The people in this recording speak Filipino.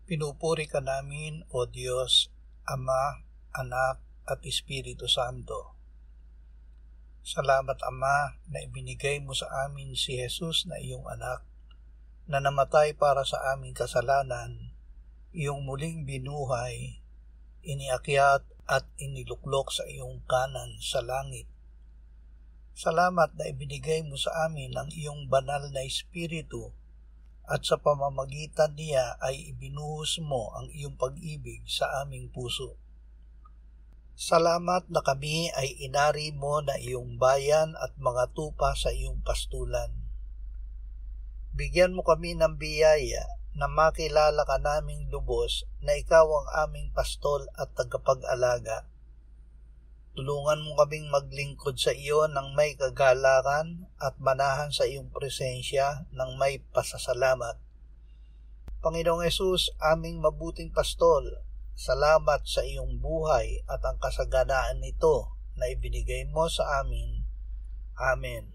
Pinupuri ka namin, O Diyos, Ama, Anak, at Espiritu Santo. Salamat, Ama, na ibinigay mo sa amin si Jesus na iyong anak, na namatay para sa aming kasalanan, iyong muling binuhay, iniakyat at iniluklok sa iyong kanan sa langit. Salamat na ibinigay mo sa amin ang iyong banal na Espiritu, at sa pamamagitan niya ay ibinuhos mo ang iyong pag-ibig sa aming puso. Salamat na kami ay inari mo na iyong bayan at mga tupa sa iyong pastulan. Bigyan mo kami ng biyaya na makilala ka naming lubos na ikaw ang aming pastol at tagapag-alaga. Tulungan mo kaming maglingkod sa iyo ng may kagalakan at manahan sa iyong presensya ng may pasasalamat. Panginoong Hesus, aming mabuting pastol, salamat sa iyong buhay at ang kasaganaan nito na ibinigay mo sa amin. Amen.